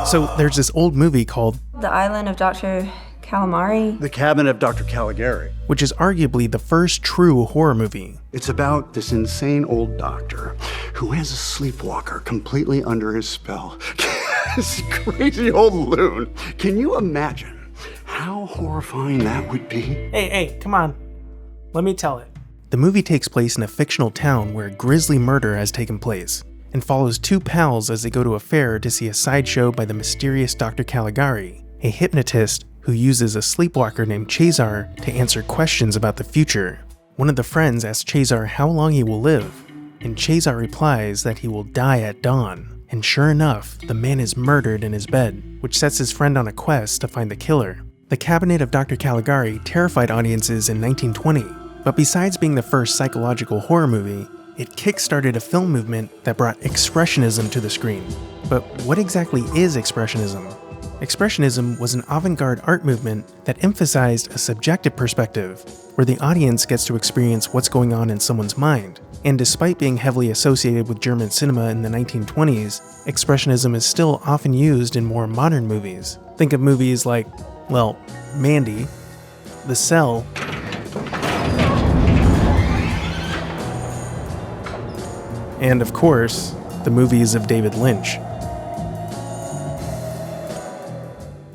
So there's this old movie called The Island of Dr. Calamari. The Cabinet of Dr. Caligari. which is arguably the first true horror movie. It's about this insane old doctor who has a sleepwalker completely under his spell. This crazy old loon. Can you imagine how horrifying that would be? Hey, come on. Let me tell it. The movie takes place in a fictional town where a grisly murder has taken place, and follows two pals as they go to a fair to see a sideshow by the mysterious Dr. Caligari, a hypnotist who uses a sleepwalker named Cesar to answer questions about the future. One of the friends asks Cesar how long he will live, and Cesar replies that he will die at dawn. And sure enough, the man is murdered in his bed, which sets his friend on a quest to find the killer. The Cabinet of Dr. Caligari terrified audiences in 1920, but besides being the first psychological horror movie, it kickstarted a film movement that brought Expressionism to the screen. But what exactly is Expressionism? Expressionism was an avant-garde art movement that emphasized a subjective perspective, where the audience gets to experience what's going on in someone's mind. And despite being heavily associated with German cinema in the 1920s, Expressionism is still often used in more modern movies. Think of movies like, well, Mandy, The Cell, and of course, the movies of David Lynch.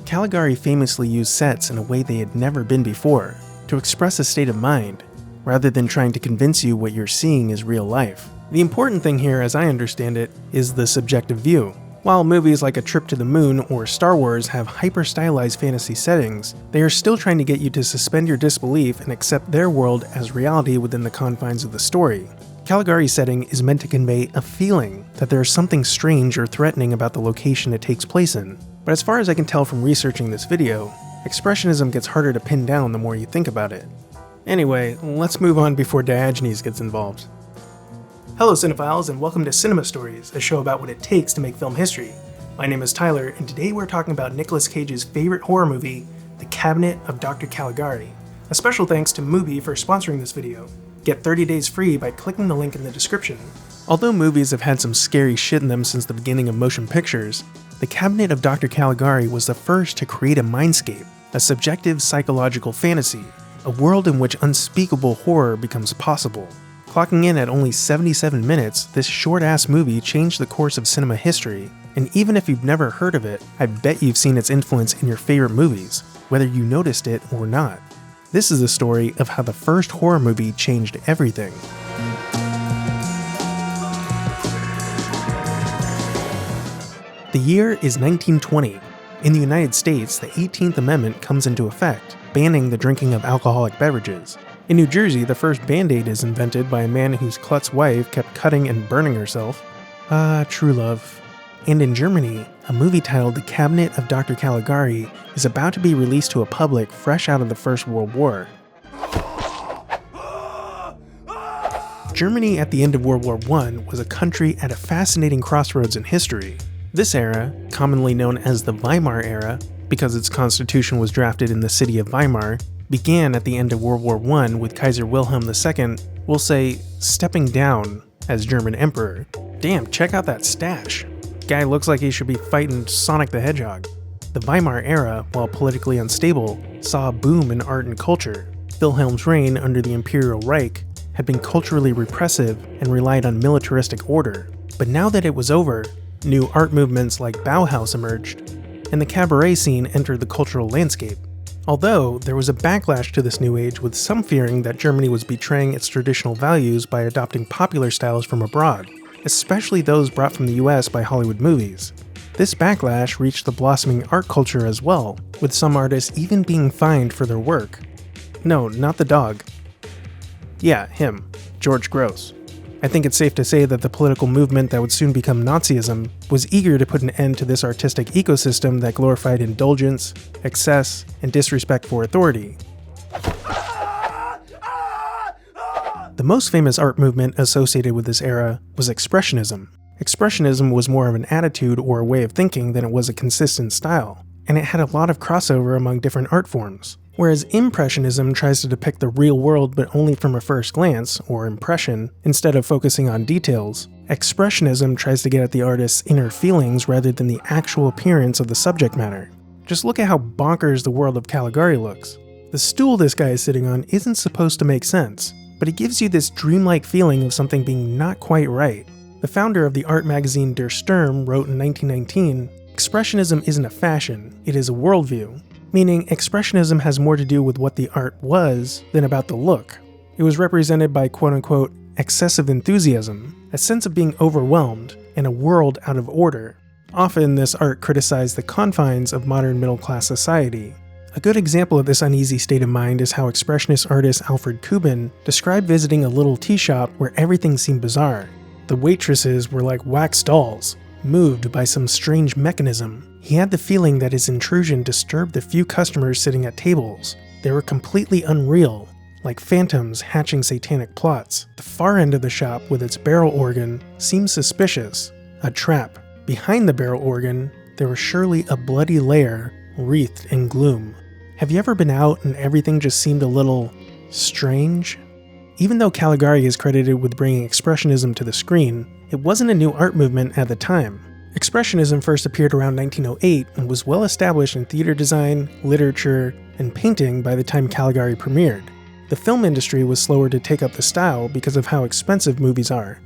Caligari famously used sets in a way they had never been before, to express a state of mind, rather than trying to convince you what you're seeing is real life. The important thing here, as I understand it, is the subjective view. While movies like A Trip to the Moon or Star Wars have hyper-stylized fantasy settings, they are still trying to get you to suspend your disbelief and accept their world as reality within the confines of the story. Caligari's setting is meant to convey a feeling that there is something strange or threatening about the location it takes place in. But as far as I can tell from researching this video, Expressionism gets harder to pin down the more you think about it. Anyway, let's move on before Diogenes gets involved. Hello cinephiles and welcome to Cinema Stories, a show about what it takes to make film history. My name is Tyler and today we're talking about Nicolas Cage's favorite horror movie, The Cabinet of Dr. Caligari. A special thanks to Mubi for sponsoring this video. Get 30 days free by clicking the link in the description. Although movies have had some scary shit in them since the beginning of motion pictures, The Cabinet of Dr. Caligari was the first to create a mindscape, a subjective psychological fantasy, a world in which unspeakable horror becomes possible. Clocking in at only 77 minutes, this short-ass movie changed the course of cinema history, and even if you've never heard of it, I bet you've seen its influence in your favorite movies, whether you noticed it or not. This is the story of how the first horror movie changed everything. The year is 1920. In the United States, the 18th Amendment comes into effect, banning the drinking of alcoholic beverages. In New Jersey, the first Band-Aid is invented by a man whose klutz wife kept cutting and burning herself. Ah, true love. And in Germany, a movie titled The Cabinet of Dr. Caligari is about to be released to a public fresh out of the First World War. Germany at the end of World War I was a country at a fascinating crossroads in history. This era, commonly known as the Weimar Era, because its constitution was drafted in the city of Weimar, began at the end of World War I with Kaiser Wilhelm II, we'll say, stepping down as German emperor. Damn, check out that stash. Guy looks like he should be fighting Sonic the Hedgehog. The Weimar Era, while politically unstable, saw a boom in art and culture. Wilhelm's reign under the Imperial Reich had been culturally repressive and relied on militaristic order. But now that it was over, new art movements like Bauhaus emerged, and the cabaret scene entered the cultural landscape. Although, there was a backlash to this new age with some fearing that Germany was betraying its traditional values by adopting popular styles from abroad, especially those brought from the US by Hollywood movies. This backlash reached the blossoming art culture as well, with some artists even being fined for their work. No, not the dog. Yeah, him, George Gross. I think it's safe to say that the political movement that would soon become Nazism was eager to put an end to this artistic ecosystem that glorified indulgence, excess, and disrespect for authority. The most famous art movement associated with this era was Expressionism. Expressionism was more of an attitude or a way of thinking than it was a consistent style, and it had a lot of crossover among different art forms. Whereas Impressionism tries to depict the real world but only from a first glance, or impression, instead of focusing on details, Expressionism tries to get at the artist's inner feelings rather than the actual appearance of the subject matter. Just look at how bonkers the world of Caligari looks. The stool this guy is sitting on isn't supposed to make sense, but it gives you this dreamlike feeling of something being not quite right. The founder of the art magazine Der Sturm wrote in 1919, "Expressionism isn't a fashion, it is a worldview," meaning Expressionism has more to do with what the art was than about the look. It was represented by quote-unquote excessive enthusiasm, a sense of being overwhelmed, and a world out of order. Often this art criticized the confines of modern middle-class society. A good example of this uneasy state of mind is how expressionist artist Alfred Kubin described visiting a little tea shop where everything seemed bizarre. The waitresses were like wax dolls, moved by some strange mechanism. He had the feeling that his intrusion disturbed the few customers sitting at tables. They were completely unreal, like phantoms hatching satanic plots. The far end of the shop with its barrel organ seemed suspicious, a trap. Behind the barrel organ, there was surely a bloody lair wreathed in gloom. Have you ever been out and everything just seemed a little strange? Even though Caligari is credited with bringing Expressionism to the screen, it wasn't a new art movement at the time. Expressionism first appeared around 1908 and was well established in theater design, literature, and painting by the time Caligari premiered. The film industry was slower to take up the style because of how expensive movies are.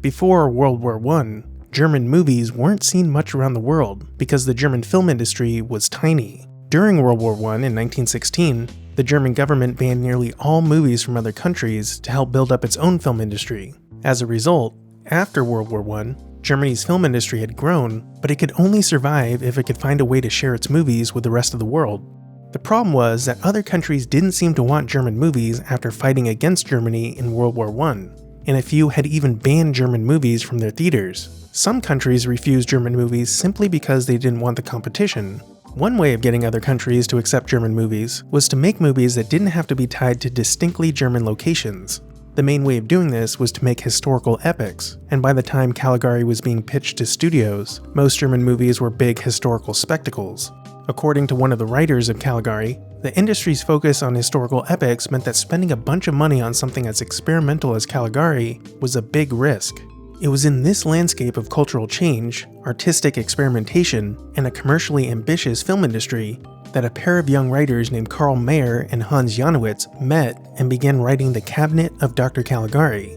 Before World War I, German movies weren't seen much around the world because the German film industry was tiny. During World War I in 1916, the German government banned nearly all movies from other countries to help build up its own film industry. As a result, after World War I, Germany's film industry had grown, but it could only survive if it could find a way to share its movies with the rest of the world. The problem was that other countries didn't seem to want German movies after fighting against Germany in World War I, and a few had even banned German movies from their theaters. Some countries refused German movies simply because they didn't want the competition. One way of getting other countries to accept German movies was to make movies that didn't have to be tied to distinctly German locations. The main way of doing this was to make historical epics, and by the time Caligari was being pitched to studios, most German movies were big historical spectacles. According to one of the writers of Caligari, the industry's focus on historical epics meant that spending a bunch of money on something as experimental as Caligari was a big risk. It was in this landscape of cultural change, artistic experimentation, and a commercially ambitious film industry that a pair of young writers named Karl Mayr and Hans Janowitz met and began writing The Cabinet of Dr. Caligari.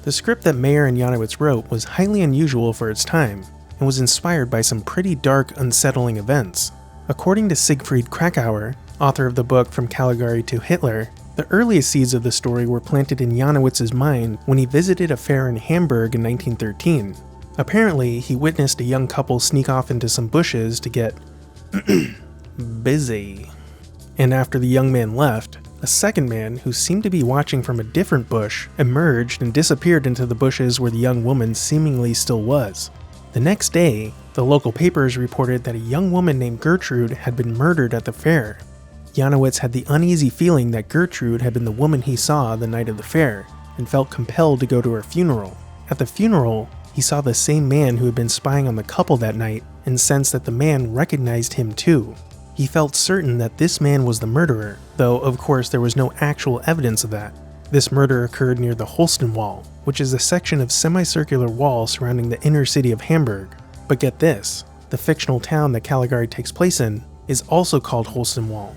The script that Mayr and Janowitz wrote was highly unusual for its time and was inspired by some pretty dark, unsettling events. According to Siegfried Krakauer, author of the book From Caligari to Hitler, the earliest seeds of the story were planted in Janowitz's mind when he visited a fair in Hamburg in 1913. Apparently, he witnessed a young couple sneak off into some bushes to get busy. And after the young man left, a second man, who seemed to be watching from a different bush, emerged and disappeared into the bushes where the young woman seemingly still was. The next day, the local papers reported that a young woman named Gertrude had been murdered at the fair. Janowitz had the uneasy feeling that Gertrude had been the woman he saw the night of the fair, and felt compelled to go to her funeral. At the funeral, he saw the same man who had been spying on the couple that night, and sensed that the man recognized him too. He felt certain that this man was the murderer, though of course there was no actual evidence of that. This murder occurred near the Holsten Wall, which is a section of semicircular wall surrounding the inner city of Hamburg. But get this, the fictional town that Caligari takes place in is also called Holsten Wall.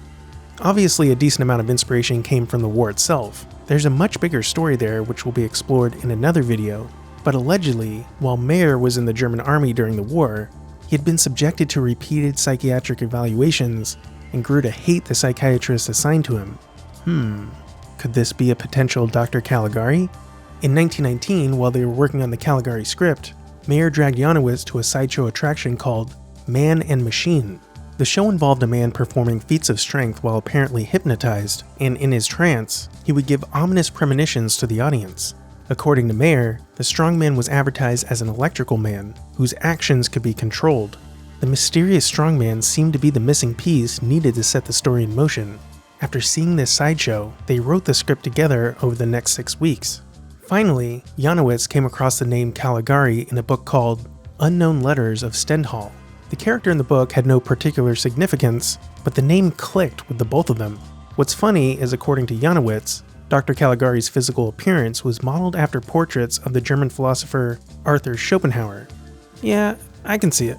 Obviously a decent amount of inspiration came from the war itself. There's a much bigger story there which will be explored in another video, but allegedly, while Mayr was in the German army during the war, he had been subjected to repeated psychiatric evaluations and grew to hate the psychiatrist assigned to him. Could this be a potential Dr. Caligari? In 1919, while they were working on the Caligari script, Mayr dragged Janowitz to a sideshow attraction called Man and Machine. The show involved a man performing feats of strength while apparently hypnotized, and in his trance, he would give ominous premonitions to the audience. According to Mayr, the strongman was advertised as an electrical man, whose actions could be controlled. The mysterious strongman seemed to be the missing piece needed to set the story in motion. After seeing this sideshow, they wrote the script together over the next 6 weeks. Finally, Janowitz came across the name Caligari in a book called Unknown Letters of Stendhal. The character in the book had no particular significance, but the name clicked with the both of them. What's funny is, according to Janowitz, Dr. Caligari's physical appearance was modeled after portraits of the German philosopher Arthur Schopenhauer. Yeah, I can see it.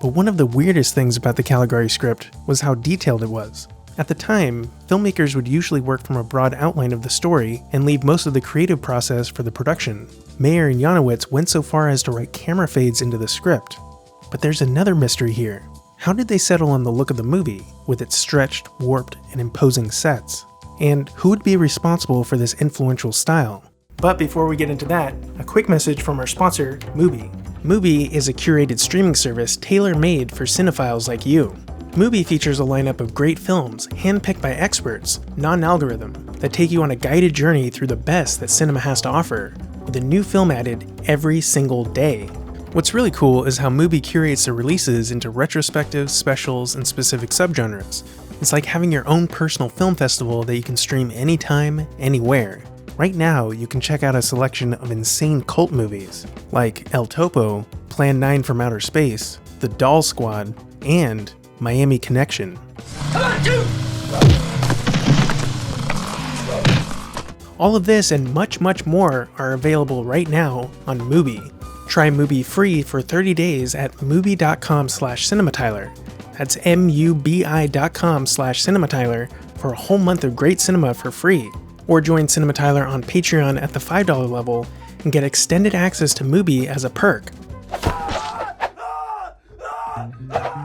But one of the weirdest things about the Caligari script was how detailed it was. At the time, filmmakers would usually work from a broad outline of the story and leave most of the creative process for the production. Mayer and Janowitz went so far as to write camera fades into the script. But there's another mystery here. How did they settle on the look of the movie, with its stretched, warped, and imposing sets? And who would be responsible for this influential style? But before we get into that, a quick message from our sponsor, Mubi. Mubi is a curated streaming service tailor-made for cinephiles like you. Mubi features a lineup of great films, handpicked by experts, non-algorithm, that take you on a guided journey through the best that cinema has to offer, with a new film added every single day. What's really cool is how Mubi curates the releases into retrospectives, specials, and specific subgenres. It's like having your own personal film festival that you can stream anytime, anywhere. Right now, you can check out a selection of insane cult movies, like El Topo, Plan 9 from Outer Space, The Doll Squad, and Miami Connection. All of this and much, much more are available right now on Mubi. Try Mubi free for 30 days at mubi.com/CinemaTyler. That's mubi.com/CinemaTyler for a whole month of great cinema for free. Or join CinemaTyler on Patreon at the $5 level and get extended access to Mubi as a perk.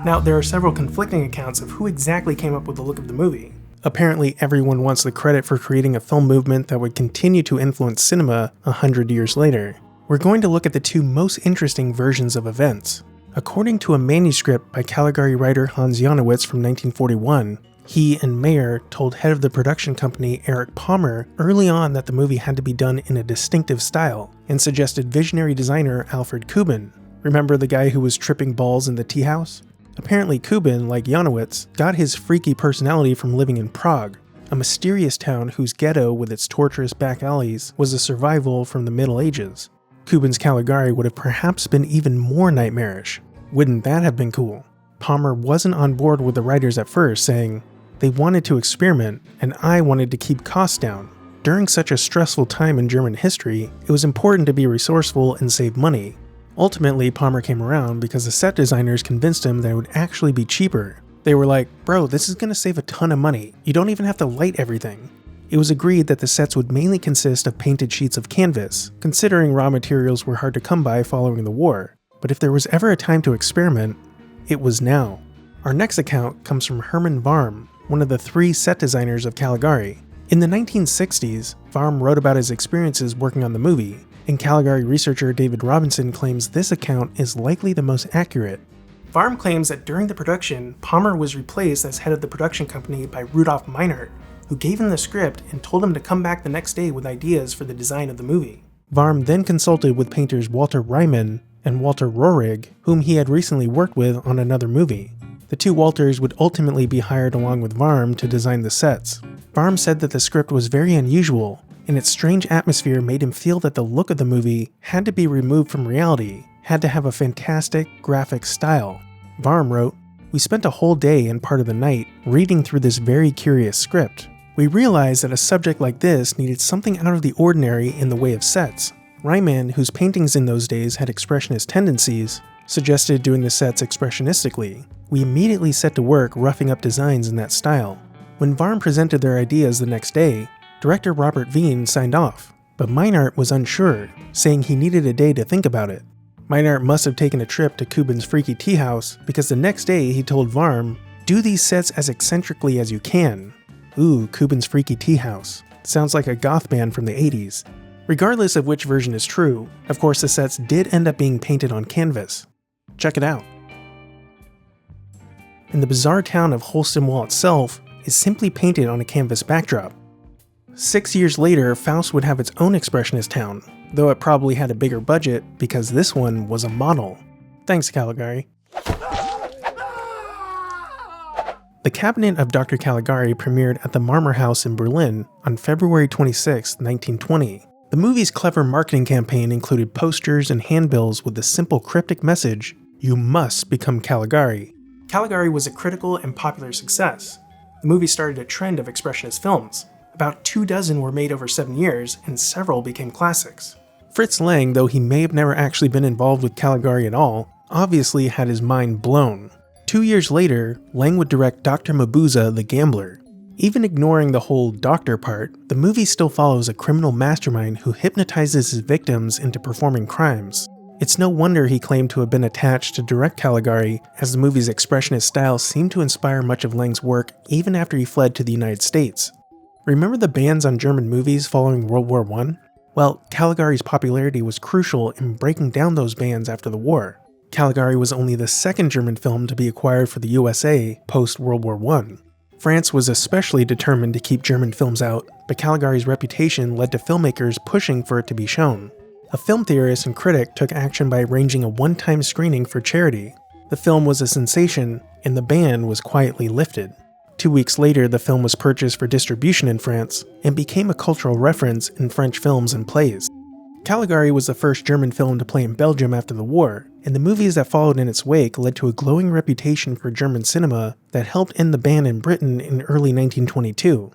Now, there are several conflicting accounts of who exactly came up with the look of the movie. Apparently, everyone wants the credit for creating a film movement that would continue to influence cinema 100 years later. We're going to look at the two most interesting versions of events. According to a manuscript by Caligari writer Hans Janowitz from 1941, he and Mayer told head of the production company Erich Palmer early on that the movie had to be done in a distinctive style, and suggested visionary designer Alfred Kubin. Remember the guy who was tripping balls in the tea house? Apparently Kubin, like Janowitz, got his freaky personality from living in Prague, a mysterious town whose ghetto with its torturous back alleys was a survival from the Middle Ages. Kubin's Caligari would have perhaps been even more nightmarish. Wouldn't that have been cool? Palmer wasn't on board with the writers at first, saying, "They wanted to experiment, and I wanted to keep costs down. During such a stressful time in German history, it was important to be resourceful and save money." Ultimately, Palmer came around because the set designers convinced him that it would actually be cheaper. They were like, "Bro, this is going to save a ton of money. You don't even have to light everything." It was agreed that the sets would mainly consist of painted sheets of canvas, considering raw materials were hard to come by following the war. But if there was ever a time to experiment, it was now. Our next account comes from Hermann Warm, one of the 3 set designers of Caligari. In the 1960s, Warm wrote about his experiences working on the movie, and Caligari researcher David Robinson claims this account is likely the most accurate. Warm claims that during the production, Palmer was replaced as head of the production company by Rudolf Meinert, who gave him the script and told him to come back the next day with ideas for the design of the movie. Warm then consulted with painters Walter Reimann and Walter Rohrig, whom he had recently worked with on another movie. The 2 Walters would ultimately be hired along with Warm to design the sets. Warm said that the script was very unusual, and its strange atmosphere made him feel that the look of the movie had to be removed from reality, had to have a fantastic graphic style. Warm wrote, "We spent a whole day and part of the night reading through this very curious script. We realized that a subject like this needed something out of the ordinary in the way of sets. Reimann, whose paintings in those days had expressionist tendencies, suggested doing the sets expressionistically. We immediately set to work roughing up designs in that style. When Warm presented their ideas the next day, director Robert Veen signed off, but Meinert was unsure, saying he needed a day to think about it. Meinert must have taken a trip to Kubin's freaky tea house, because the next day he told Warm, 'Do these sets as eccentrically as you can.' Ooh, Kubin's freaky tea house. Sounds like a goth band from the 80s. Regardless of which version is true, of course the sets did end up being painted on canvas. Check it out. And the bizarre town of Holstenwall itself is simply painted on a canvas backdrop. 6 years later, Faust would have its own expressionist town, though it probably had a bigger budget because this one was a model. Thanks, Caligari. The Cabinet of Dr. Caligari premiered at the Weimar House in Berlin on February 26, 1920. The movie's clever marketing campaign included posters and handbills with the simple cryptic message, "You must become Caligari." Caligari was a critical and popular success. The movie started a trend of expressionist films. About 24 were made over 7 years, and several became classics. Fritz Lang, though he may have never actually been involved with Caligari at all, obviously had his mind blown. 2 years later, Lang would direct Dr. Mabuza the Gambler. Even ignoring the whole doctor part, the movie still follows a criminal mastermind who hypnotizes his victims into performing crimes. It's no wonder he claimed to have been attached to direct Caligari, as the movie's expressionist style seemed to inspire much of Lang's work even after he fled to the United States. Remember the bans on German movies following World War I? Well, Caligari's popularity was crucial in breaking down those bans after the war. Caligari was only the second German film to be acquired for the USA post-World War I. France was especially determined to keep German films out, but Caligari's reputation led to filmmakers pushing for it to be shown. A film theorist and critic took action by arranging a one-time screening for charity. The film was a sensation, and the ban was quietly lifted. 2 weeks later, the film was purchased for distribution in France, and became a cultural reference in French films and plays. Caligari was the first German film to play in Belgium after the war, and the movies that followed in its wake led to a glowing reputation for German cinema that helped end the ban in Britain in early 1922.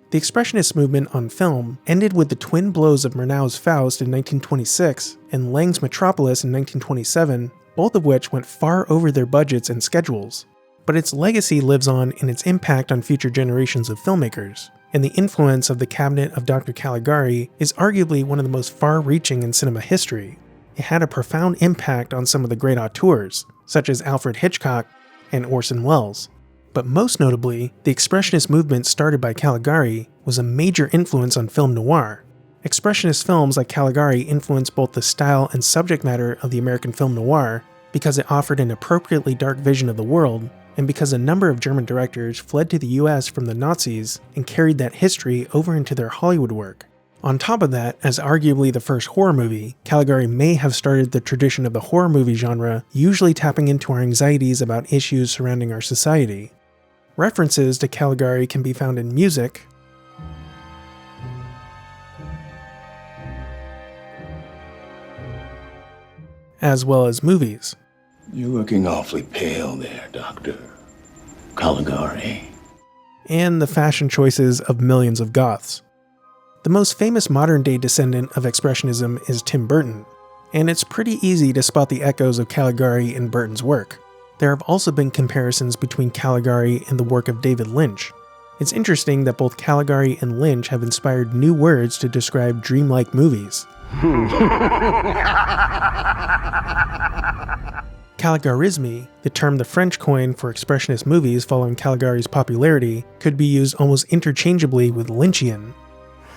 The Expressionist movement on film ended with the twin blows of Murnau's Faust in 1926 and Lang's Metropolis in 1927, both of which went far over their budgets and schedules. But its legacy lives on in its impact on future generations of filmmakers, and the influence of the Cabinet of Dr. Caligari is arguably one of the most far-reaching in cinema history. It had a profound impact on some of the great auteurs, such as Alfred Hitchcock and Orson Welles. But most notably, the Expressionist movement started by Caligari was a major influence on film noir. Expressionist films like Caligari influenced both the style and subject matter of the American film noir because it offered an appropriately dark vision of the world, and because a number of German directors fled to the US from the Nazis and carried that history over into their Hollywood work. On top of that, as arguably the first horror movie, Caligari may have started the tradition of the horror movie genre, usually tapping into our anxieties about issues surrounding our society. References to Caligari can be found in music, as well as movies. You're looking awfully pale there, Dr. Caligari. And the fashion choices of millions of goths. The most famous modern-day descendant of Expressionism is Tim Burton, and it's pretty easy to spot the echoes of Caligari in Burton's work. There have also been comparisons between Caligari and the work of David Lynch. It's interesting that both Caligari and Lynch have inspired new words to describe dreamlike movies. Caligarisme, the term the French coined for expressionist movies following Caligari's popularity, could be used almost interchangeably with Lynchian.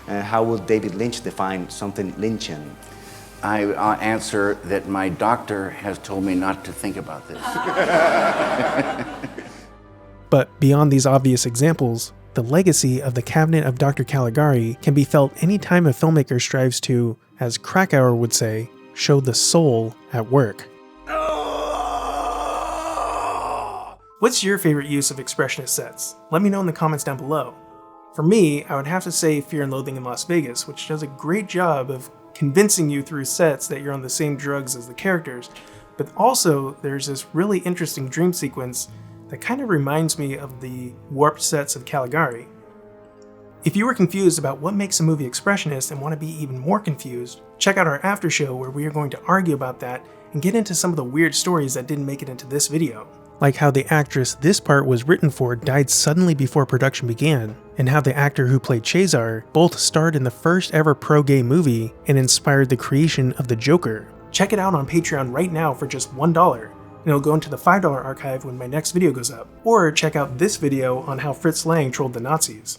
How will David Lynch define something Lynchian? I answer that my doctor has told me not to think about this. But beyond these obvious examples, the legacy of the Cabinet of Dr. Caligari can be felt any time a filmmaker strives to, as Krakauer would say, show the soul at work. What's your favorite use of expressionist sets? Let me know in the comments down below. For me, I would have to say Fear and Loathing in Las Vegas, which does a great job of convincing you through sets that you're on the same drugs as the characters, but also there's this really interesting dream sequence that kind of reminds me of the warped sets of Caligari. If you were confused about what makes a movie expressionist and want to be even more confused, check out our after show where we are going to argue about that and get into some of the weird stories that didn't make it into this video. Like how the actress this part was written for died suddenly before production began, and how the actor who played Cesar both starred in the first ever pro-gay movie and inspired the creation of the Joker. Check it out on Patreon right now for just $1, and it'll go into the $5 archive when my next video goes up. Or check out this video on how Fritz Lang trolled the Nazis.